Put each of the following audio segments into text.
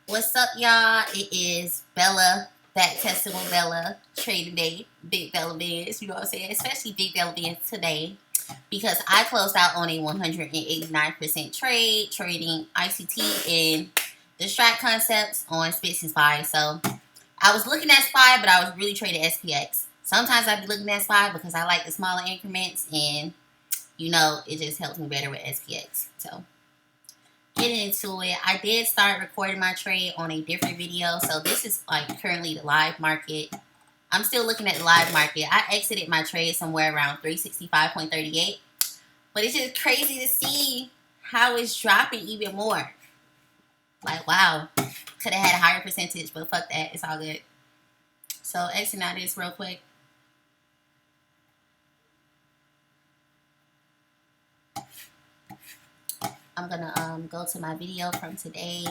What's up, y'all? It is Bella, back testing with Bella, trading day, big Bella bids, you know what I'm saying? Especially big Bella bids today because I closed out on a 189% trade, trading ICT and the strat concepts on Spits and SPY. So I was looking at SPY, but I was really trading SPX. Sometimes I'd be looking at SPY because I like the smaller increments and, it just helps me better with SPX. So getting into it, I did start recording my trade on a different video. So this is like currently the live market. I'm still looking at the live market. I exited my trade somewhere around 365.38. But it's just crazy to see how it's dropping even more. Like, wow. Could have had a higher percentage, but fuck that. It's all good. So exiting out this real quick. I'm going to go to my video from today.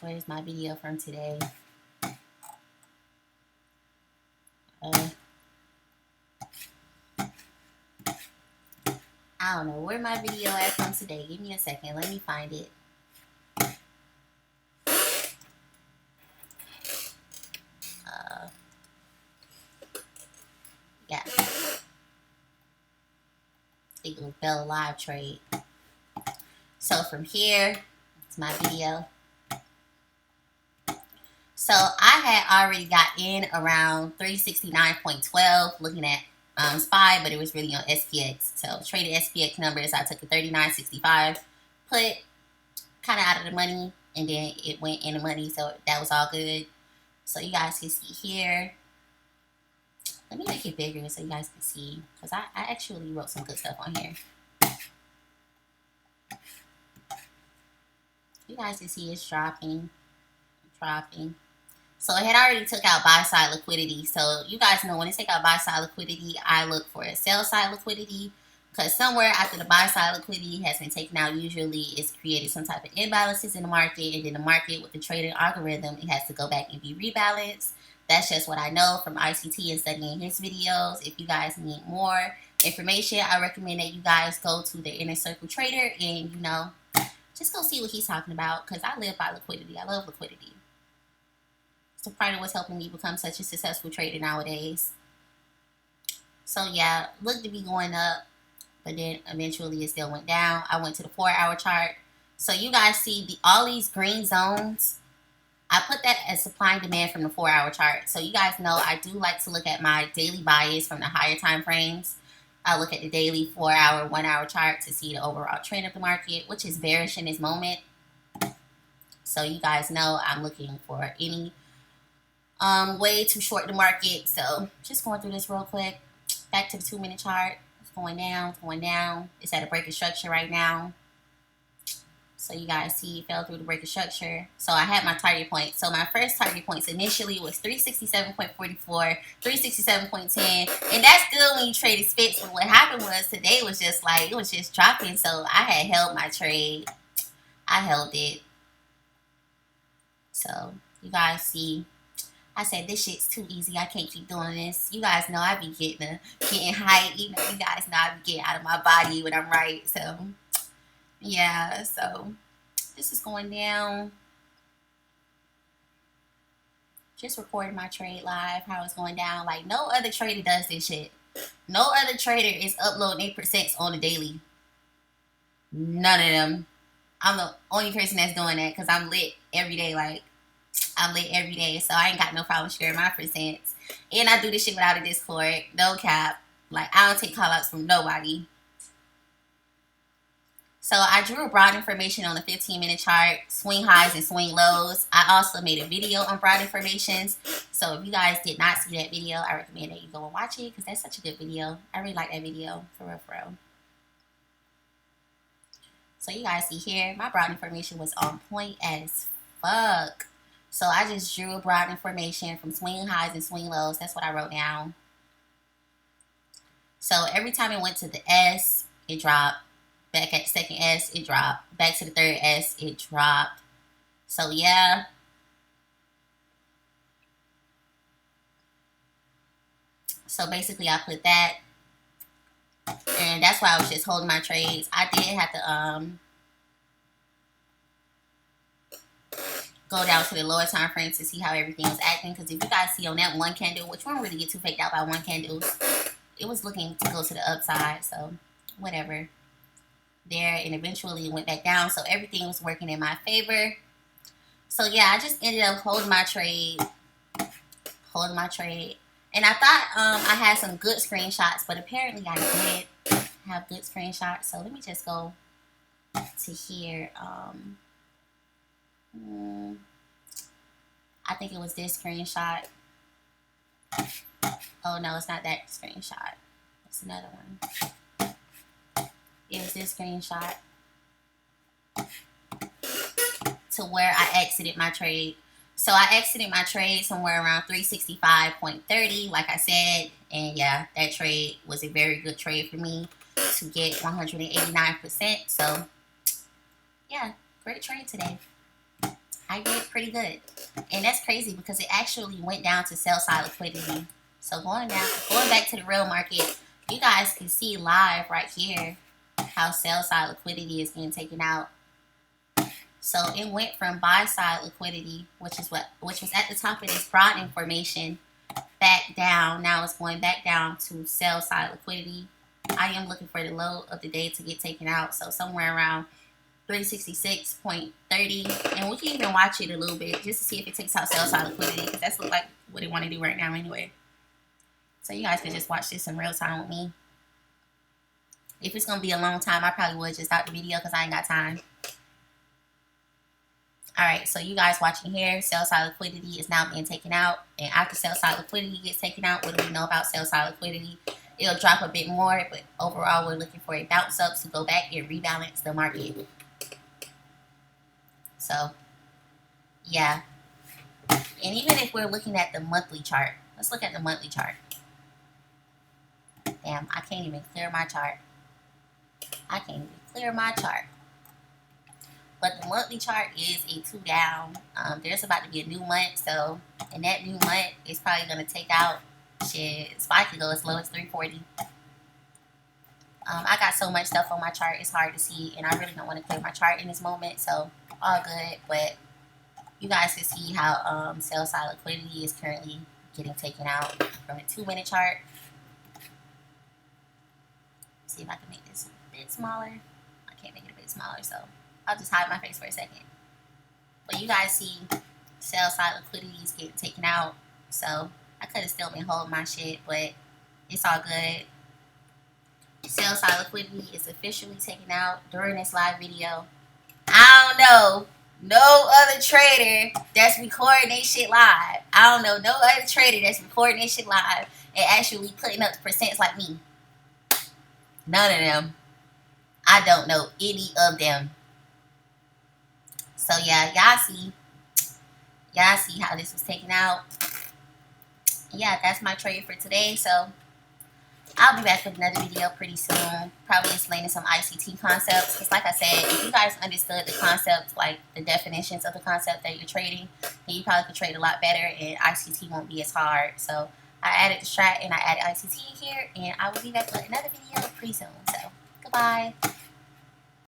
Where's my video from today? I don't know where my video at from today. Give me a second. Let me find it. Yeah. It was Bella Live trade. So from here, it's my video. So I had already got in around 369.12 looking at SPY, but it was really on SPX. So traded SPX numbers. I took a 39.65, put kind of out of the money, and then it went in the money. So that was all good. So you guys can see here. Let me make it bigger so you guys can see, because I actually wrote some good stuff on here. You guys can see it's dropping. So it had already took out buy side liquidity. So you guys know when it take out buy side liquidity, I look for a sell side liquidity, because somewhere after the buy side liquidity has been taken out, usually it's created some type of imbalances in the market, and then the market with the trading algorithm, it has to go back and be rebalanced. That's just what I know from ICT and studying his videos. If you guys need more information, I recommend that you guys go to the Inner Circle Trader and, just go see what he's talking about, because I live by liquidity. I love liquidity. So part of what's helping me become such a successful trader nowadays. So yeah, looked to be going up, but then eventually it still went down. I went to the 4-hour chart. So you guys see all these green zones. I put that as supply and demand from the 4-hour chart. So you guys know I do like to look at my daily bias from the higher time frames. I look at the daily 4-hour, 1-hour chart to see the overall trend of the market, which is bearish in this moment. So you guys know I'm looking for any way to short the market. So just going through this real quick. Back to the 2-minute chart. It's going down, it's going down. It's at a break of structure right now. So you guys see it fell through the break of structure. So I had my target point. So my first target points initially was 367.44, 367.10. And that's good when you traded spits. But what happened was today was just like, it was just dropping. So I had held my trade. I held it. So you guys see, I said this shit's too easy. I can't keep doing this. You guys know I be getting hype. You guys know I be getting out of my body when I'm right. So yeah, so this is going down. Just recording my trade live, how it's going down. Like, no other trader does this shit. No other trader is uploading 8% on the daily. None of them. I'm the only person that's doing that because I'm lit every day. Like, I'm lit every day, so I ain't got no problem sharing my percents. And I do this shit without a Discord. No cap. Like, I don't take call-outs from nobody. So I drew a broad information on the 15-minute chart, swing highs and swing lows. I also made a video on broad informations. So if you guys did not see that video, I recommend that you go and watch it because that's such a good video. I really like that video, for real, for real. So you guys see here, my broad information was on point as fuck. So I just drew broad information from swing highs and swing lows. That's what I wrote down. So every time it went to the S, it dropped. Back at the second S, it dropped. Back to the third S, it dropped. So yeah. So basically I put that. And that's why I was just holding my trades. I did have to go down to the lower time frame to see how everything was acting. Because if you guys see on that one candle, which won't really get too faked out by one candle, it was looking to go to the upside. So whatever. There, and eventually it went back down. So everything was working in my favor. So yeah, I just ended up holding my trade. And I thought I had some good screenshots, but apparently I did have good screenshots. So let me just go to here. I think it was this screenshot. Oh no, it's not that screenshot. It's another one. It was this screenshot to where I exited my trade. So I exited my trade somewhere around 365.30, like I said. And yeah, that trade was a very good trade for me to get 189%. So yeah, great trade today. I did pretty good. And that's crazy because it actually went down to sell side liquidity. So going back to the real market, you guys can see live right here how sell side liquidity is getting taken out. So it went from buy side liquidity, which was at the top of this broad information, back down. Now it's going back down to sell side liquidity. I am looking for the low of the day to get taken out. So somewhere around 366.30, and we can even watch it a little bit just to see if it takes out sell side liquidity, because that's like what they want to do right now anyway. So you guys can just watch this in real time with me. If it's gonna be a long time, I probably would just stop the video because I ain't got time. Alright, so you guys watching here, sell side liquidity is now being taken out. And after sell side liquidity gets taken out, what do we know about sell side liquidity? It'll drop a bit more, but overall we're looking for a bounce up to go back and rebalance the market. So, yeah. And even if we're looking at the monthly chart, let's look at the monthly chart. Damn, I can't even clear my chart. But the monthly chart is a 2 down. There's about to be a new month, so in that new month, it's probably going to take out, shit, spike could go as low as 340. I got so much stuff on my chart, it's hard to see, and I really don't want to clear my chart in this moment, so all good. But you guys can see how sell side liquidity is currently getting taken out from a 2-minute chart. See if I can make this a bit smaller. I can't make it a bit smaller, so I'll just hide my face for a second. But you guys see sell side liquidity is getting taken out. So I could have still been holding my shit, but it's all good. Sell side liquidity is officially taken out during this live video. I don't know no other trader that's recording their shit live. I don't know no other trader that's recording their shit live and actually putting up the percents like me. None of them. I don't know any of them. So yeah, y'all see how this was taken out. Yeah, that's my trade for today. So I'll be back with another video pretty soon, probably explaining some ICT concepts. Because like I said, if you guys understood the concepts, like the definitions of the concept that you're trading, then you probably could trade a lot better and ICT won't be as hard. So I added the strat and I added ICT here, and I will be back with another video pretty soon. So goodbye.